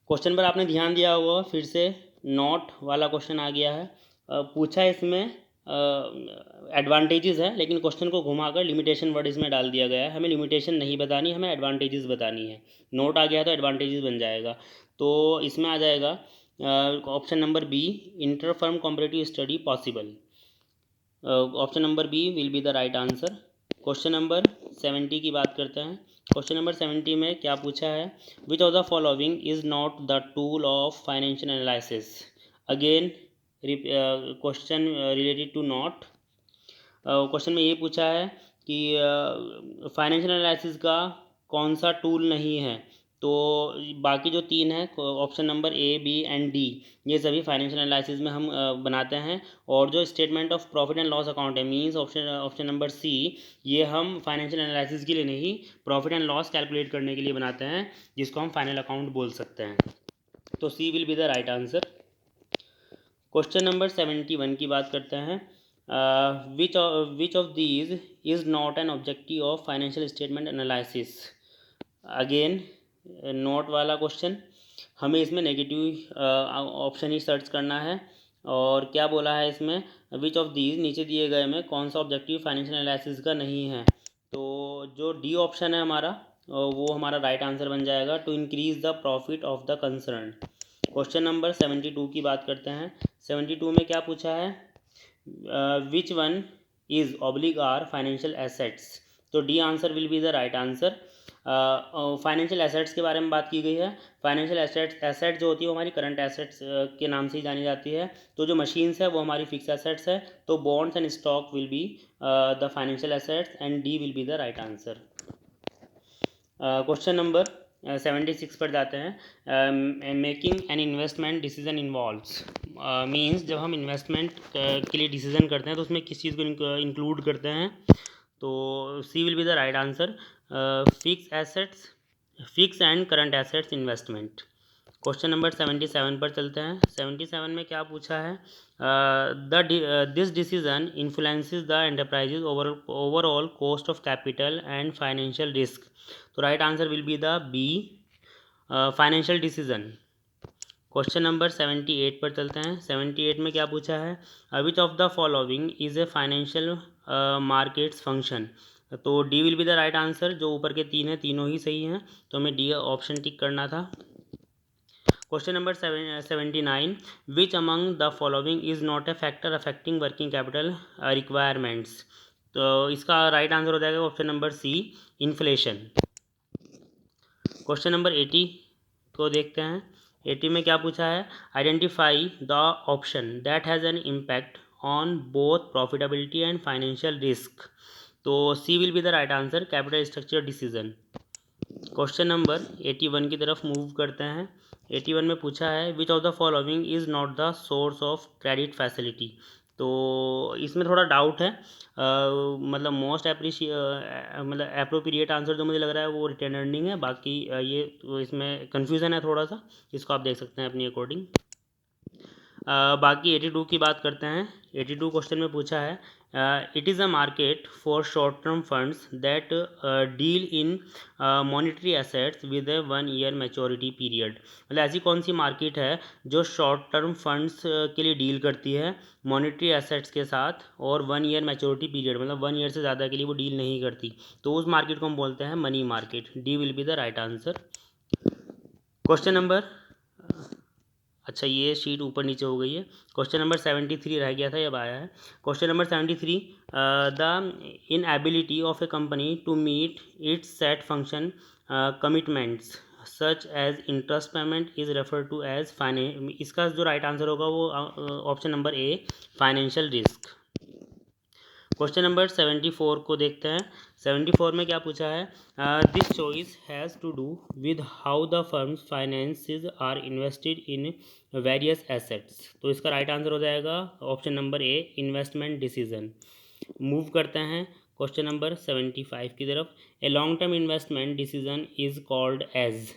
Question पर आपने ध्यान दिया होगा, फिर से नॉट वाला क्वेश्चन आ गया है। पूछा इसमें एडवांटेजेस है, लेकिन क्वेश्चन को घुमाकर लिमिटेशन वर्ड इसमें डाल दिया गया है। हमें लिमिटेशन नहीं बतानी, हमें एडवांटेजेस बतानी है। नोट आ गया तो एडवांटेजेस बन जाएगा। तो इसमें आ जाएगा option number B, inter firm comparative study possible. Option number B will be the right answer. Question number 70 की बात करते हैं। क्वेश्चन नंबर 70 में क्या पूछा है, which of the following is not the tool of financial analysis. Again question related to not. Question में ये पूछा है कि फाइनेंशियल एनालिसिस का कौन सा टूल नहीं है। तो बाकी जो 3 है, option number A, B and D, ये सभी फाइनेंशियल एनालिसिस में हम बनाते हैं। और जो statement of profit and loss account है मींस ऑप्शन नंबर सी, ये हम फाइनेंशियल एनालिसिस के लिए नहीं, प्रॉफिट एंड लॉस कैलकुलेट करने के लिए बनाते हैं, जिसको हम फाइनल अकाउंट बोल सकते हैं। तो C will be the right answer. Question number 71 की बात करते हैं। Which of these is not an objective of financial statement analysis. Again note वाला क्वेश्चन, हमें इसमें नेगेटिव ऑप्शन ही सर्च करना है। और क्या बोला है इसमें, विच ऑफ दीज नीचे दिए गए में कौन सा ऑब्जेक्टिव फाइनेंशियल एनालिसिस का नहीं है। तो जो डी ऑप्शन है हमारा वो हमारा राइट आंसर बन जाएगा, to increase the profit of the concern. Question number 72 की बात करते हैं। 72 में क्या पूछा है, विच वन इज़ ऑब्लिग आर फाइनेंशियल एसेट्स। तो D answer will be the right answer. Financial assets के बारे में बात की गई है। फाइनेंशियल एसेट जो होती है वो हमारी करंट एसेट्स के नाम से ही जानी जाती है। तो जो मशीन्स है वो हमारी फिक्स एसेट्स है। तो bonds and stock will be the financial assets and D will be the right answer. Question number 76 पर जाते हैं। Making an investment decision involves means जब हम इन्वेस्टमेंट के लिए डिसीजन करते हैं तो उसमें किस चीज़ को इंक्लूड करते हैं। तो C will be the right answer. Fix and current assets investment. Question number 77 पर चलते हैं। 77 में क्या पूछा है? This decision influences the enterprises overall cost of capital and financial risk. तो right answer will be the B, financial decision. Question number 78 पर चलते हैं। 78 में क्या पूछा है? Which of the following is a financial markets function. तो D will be the right answer. जो ऊपर के तीन हैं तीनों ही सही हैं, तो हमें डी ऑप्शन टिक करना था। Question number 79, which among the following is not a factor affecting working capital requirements. तो इसका राइट आंसर हो जाएगा option number C, inflation. Question number 80 को देखते हैं। 80 में क्या पूछा है? Identify the option that has an impact on both profitability and financial risk. तो C will be the right answer, capital structure decision. Question number 81 की तरफ मूव करते हैं। 81 में पूछा है which of the following is not the source of credit facility. तो इसमें थोड़ा डाउट है। मतलब मतलब अप्रोप्रिएट आंसर जो मुझे लग रहा है वो रिटेन अर्निंग है। बाकी ये तो इसमें कन्फ्यूज़न है थोड़ा सा, इसको आप देख सकते हैं अपनी अकॉर्डिंग। बाकी 82 की बात करते हैं। 82 क्वेश्चन में पूछा है it is a market for short term funds that deal in monetary assets with A 1 year maturity period. मतलब ऐसी कौन सी मार्केट है जो शॉर्ट टर्म फंड्स के लिए डील करती है मॉनिटरी एसेट्स के साथ और 1 ईयर मैच्योरिटी पीरियड, मतलब 1 ईयर से ज़्यादा के लिए वो डील नहीं करती। तो उस मार्केट को हम बोलते हैं money market. D will be the right answer. Question number अच्छा ये शीट ऊपर नीचे हो गई है। क्वेश्चन नंबर 73 रह गया था, अब आया है। Question number 73, the inability of a company to meet its set function commitments such as interest payment is refer to as finance. इसका जो राइट आंसर होगा वो option number A, financial risk. Question number 74 को देखते हैं। 74 में क्या पूछा है? This choice has to do with how the firm's finances are invested in various assets. तो इसका राइट आंसर हो जाएगा option number A, investment decision. Move करते हैं क्वेश्चन नंबर 75 की तरफ। A long term investment decision is called as.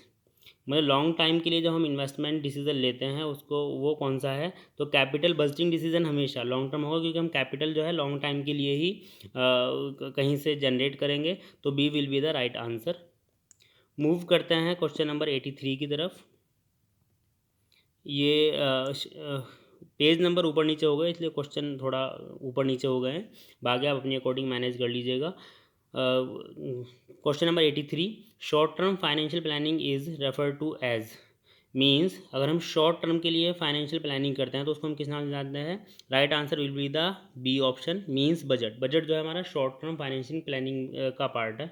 मतलब long time के लिए जब हम इन्वेस्टमेंट डिसीजन लेते हैं उसको, वो कौन सा है? तो कैपिटल बजटिंग डिसीजन हमेशा लॉन्ग टर्म होगा, क्योंकि हम कैपिटल जो है लॉन्ग टाइम के लिए ही कहीं से जनरेट करेंगे। तो B will be the right answer. Move करते हैं क्वेश्चन नंबर 83 की तरफ। ये पेज नंबर ऊपर नीचे हो गए इसलिए क्वेश्चन थोड़ा ऊपर नीचे हो गए हैं, बाकी आप अपनी अकॉर्डिंग मैनेज कर लीजिएगा। Question number 83, short term financial planning is refer to as. Means अगर हम शॉर्ट टर्म के लिए फाइनेंशियल प्लानिंग करते हैं तो उसको हम किस नाम से जानते हैं? Right answer will be the B option, means budget. Budget जो है हमारा शॉर्ट टर्म फाइनेंशियल प्लानिंग का पार्ट है।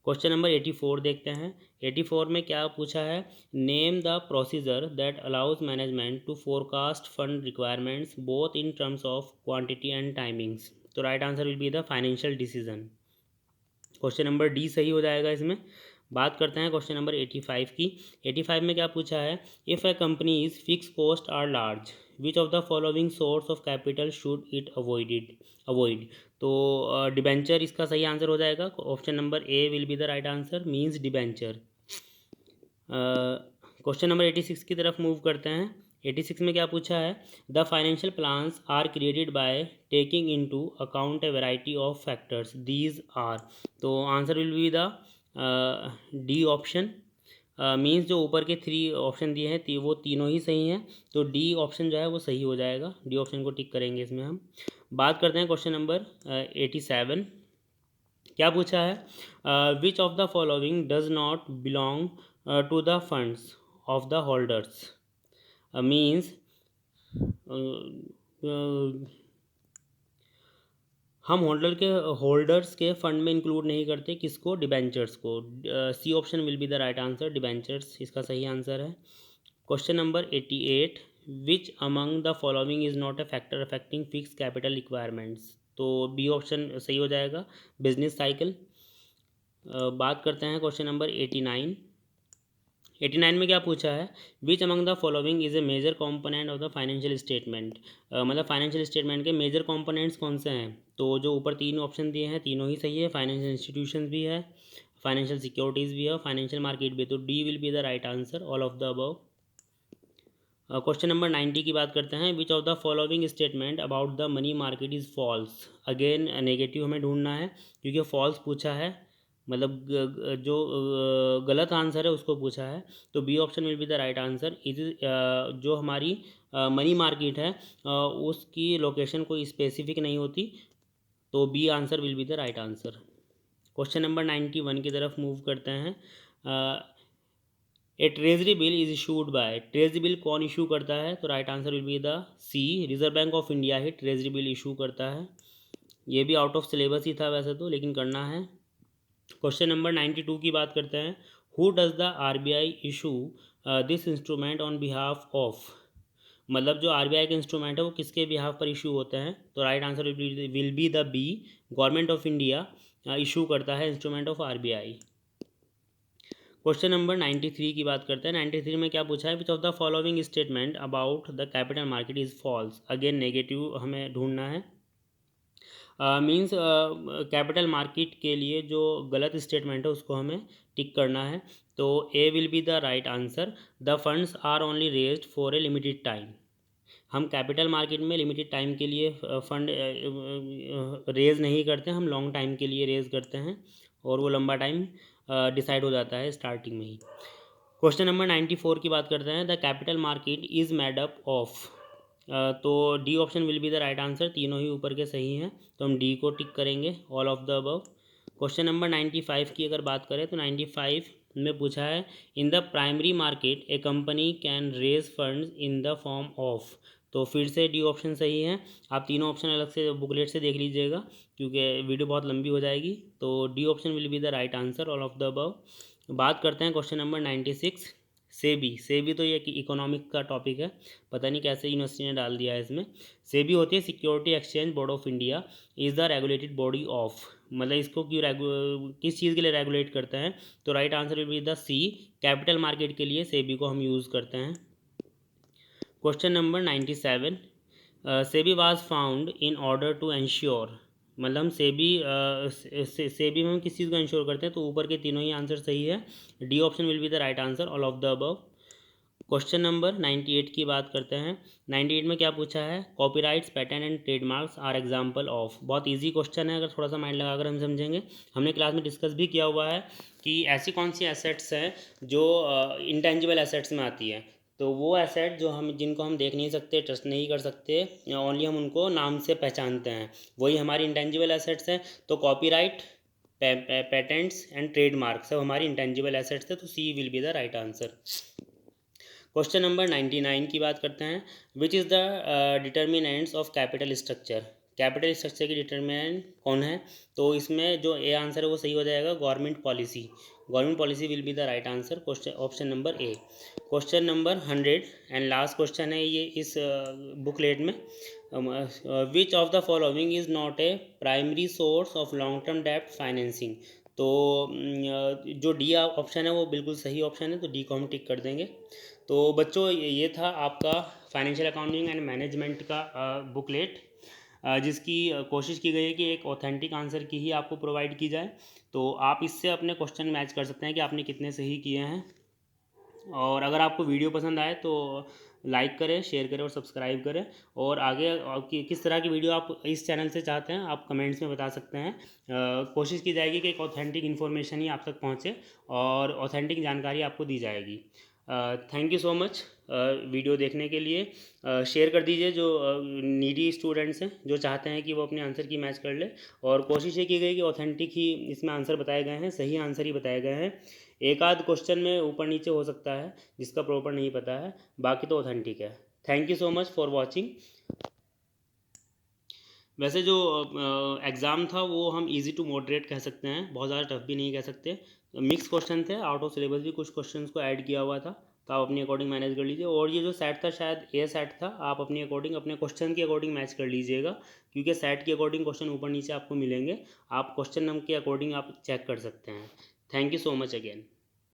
क्वेश्चन नंबर 84 देखते हैं। 84 में क्या पूछा है? Name the procedure that allows management to forecast fund requirements both in terms of quantity and timings. तो right answer will be the financial decision. Question number D सही हो जाएगा इसमें। बात करते हैं क्वेश्चन नंबर 85 की। 85 में क्या पूछा है? If a company is fix cost are large which of the following source of capital should it avoid. तो डिबेंचर इसका सही आंसर हो जाएगा। Option number A will be the right answer, means debenture. Question number 86 की तरफ move करते हैं। 86 में क्या पूछा है? The financial plans are created by taking into account a variety of factors, these are. तो answer will be the D option. Means जो ऊपर के 3 ऑप्शन दिए हैं वो तीनों ही सही हैं, तो डी ऑप्शन जो है वो सही हो जाएगा। डी ऑप्शन को टिक करेंगे इसमें हम। बात करते हैं क्वेश्चन नंबर 87। क्या पूछा है? Which of the following does not belong to the funds of the holders. Means हम होल्डर्स के फंड में इंक्लूड नहीं करते किसको, डिबेंचर्स को। C option will be the right answer, debentures इसका सही आंसर है। Question number 88, which among the following is not a factor affecting fix capital requirements. तो बी ऑप्शन सही हो जाएगा, बिजनेस साइकिल। बात करते हैं क्वेश्चन नंबर 89। 89 में क्या पूछा है, which among the following is a major component of the financial statement. मतलब फाइनेंशियल स्टेटमेंट के मेजर कॉम्पोनेंट्स कौन से हैं। तो जो ऊपर तीन ऑप्शन दिए हैं तीनों ही सही है, फाइनेंशियल इंस्टीट्यूशन भी है, फाइनेंशियल सिक्योरिटीज़ भी है, फाइनेंशियल मार्केट भी है। तो D will be the right answer, all of the above. Question number 90 की बात करते हैं, which of the following statement about the money market is false. Again negative हमें ढूंढना है क्योंकि फॉल्स पूछा है, मतलब जो गलत आंसर है उसको पूछा है। तो B option will be the right answer. It is जो हमारी मनी मार्केट है उसकी लोकेशन कोई स्पेसिफिक नहीं होती, तो B answer will be the right answer. Question number 91 की तरफ मूव करते हैं। A treasury bill is issued by, treasury bill कौन इशू करता है। तो right answer will be the C, reserve bank of India ही ट्रेजरी बिल इशू करता है। ये भी आउट ऑफ सिलेबस ही था वैसे तो, लेकिन करना है। क्वेश्चन नंबर 92 की बात करते हैं, who does the RBI issue this instrument on behalf of. मतलब जो आरबीआई का इंस्ट्रूमेंट है वो किसके बिहाफ पर इशू होते हैं। तो right answer will be the B, government of India issue करता है instrument of RBI. Question number 93 की बात करते हैं। 93 में क्या पूछा है, which of the following statement about the capital market is false. Again negative हमें ढूंढना है। मीन्स कैपिटल मार्केट के लिए जो गलत स्टेटमेंट है उसको हमें टिक करना है। तो A will be the right answer, the funds are only raised for a limited time. हम कैपिटल मार्केट में लिमिटेड टाइम के लिए फंड रेज नहीं करते, हम लॉन्ग टाइम के लिए रेज करते हैं और वो लंबा टाइम डिसाइड हो जाता है स्टार्टिंग में ही। क्वेश्चन नंबर 94 की बात करते हैं, the capital market is made up of. तो D option will be the right answer, तीनों ही ऊपर के सही हैं तो हम डी को टिक करेंगे, all of the above. Question number 95 की अगर बात करें तो 95 में पूछा है, in the primary market a company can raise funds in the form of. तो फिर से डी ऑप्शन सही है। आप तीनों ऑप्शन अलग से बुकलेट से देख लीजिएगा क्योंकि वीडियो बहुत लंबी हो जाएगी। तो D option will be the right answer, all of the above. बात करते हैं क्वेश्चन नंबर 96, सेबी तो ये इकोनॉमिक का टॉपिक है, पता नहीं कैसे यूनिवर्सिटी ने डाल दिया है इसमें। सेबी होती है security exchange board of India, is the regulated body of. मतलब इसको किस चीज़ के लिए रेगुलेट करते हैं। तो right answer will be the C, capital market के लिए सेबी को हम यूज़ करते हैं। Question number 97, SEBI was found in order to ensure. मतलब हम सेबी में हम किस चीज़ को इंश्योर करते हैं। तो ऊपर के तीनों ही आंसर सही है, D option will be the right answer, all of the above. Question number 98 की बात करते हैं। 98 में क्या पूछा है, copyrights patent and trademarks are example of. बहुत इजी क्वेश्चन है, अगर थोड़ा सा माइंड लगाकर हम समझेंगे। हमने क्लास में डिस्कस भी किया हुआ है कि ऐसी कौन सी एसेट्स हैं जो इंटेंजिबल एसेट्स में आती है। तो वो एसेट जो जिनको हम देख नहीं सकते, ट्रस्ट नहीं कर सकते, ओनली हम उनको नाम से पहचानते हैं, वही हमारी इंटेंजिबल एसेट्स हैं। तो कॉपीराइट, पेटेंट्स एंड ट्रेडमार्क्स सब हमारी इंटेंजिबल एसेट्स है, तो C will be the right answer. Question number 99 की बात करते हैं, which is the determinants of capital structure. Capital structure की डिटर्मिनेंट कौन है। तो इसमें जो ए आंसर है वो सही हो जाएगा, government policy. Government policy will be the right answer, question option number A. Question number 100 and last question है ये इस बुकलेट में, विच of the following is not a primary source of long term डेब्ट फाइनेंसिंग। तो जो D option है वो बिल्कुल सही ऑप्शन है, तो डी को हम टिक कर देंगे। तो बच्चों ये था आपका फाइनेंशियल अकाउंटिंग एंड मैनेजमेंट का बुकलेट, जिसकी कोशिश की गई है कि एक ऑथेंटिक आंसर की ही आपको प्रोवाइड की जाए। तो आप इससे अपने क्वेश्चन मैच कर सकते हैं कि आपने कितने सही किए हैं। और अगर आपको वीडियो पसंद आए तो लाइक करें, शेयर करें और सब्सक्राइब करें। और आगे किस तरह की वीडियो आप इस चैनल से चाहते हैं आप कमेंट्स में बता सकते हैं। कोशिश की जाएगी कि एक ऑथेंटिक इन्फॉर्मेशन ही आप तक पहुंचे और ऑथेंटिक जानकारी आपको दी जाएगी। Thank you so much video देखने के लिए। शेयर कर दीजिए जो नीडी स्टूडेंट्स हैं जो चाहते हैं कि वो अपने आंसर की मैच कर ले। और कोशिश ये की गई कि ऑथेंटिक ही इसमें आंसर बताए गए हैं, सही आंसर ही बताए गए हैं। एक आध क्वेश्चन में ऊपर नीचे हो सकता है जिसका प्रॉपर नहीं पता है, बाकी तो ऑथेंटिक है। Thank you so much for watching. वैसे जो एग्ज़ाम था वो हम इजी टू मॉडरेट कह सकते हैं, बहुत ज़्यादा टफ भी नहीं कह सकते। मिक्स क्वेश्चन थे, आउट ऑफ सिलेबस भी कुछ क्वेश्चंस को ऐड किया हुआ था, तो आप अपनी अकॉर्डिंग मैनेज कर लीजिए। और ये जो सेट था शायद ए सेट था, आप अपनी अकॉर्डिंग अपने क्वेश्चन के अकॉर्डिंग मैच कर लीजिएगा, क्योंकि सेट के अकॉर्डिंग क्वेश्चन ऊपर नीचे आपको मिलेंगे, आप क्वेश्चन नंबर के अकॉर्डिंग आप चेक कर सकते हैं। Thank you so much again.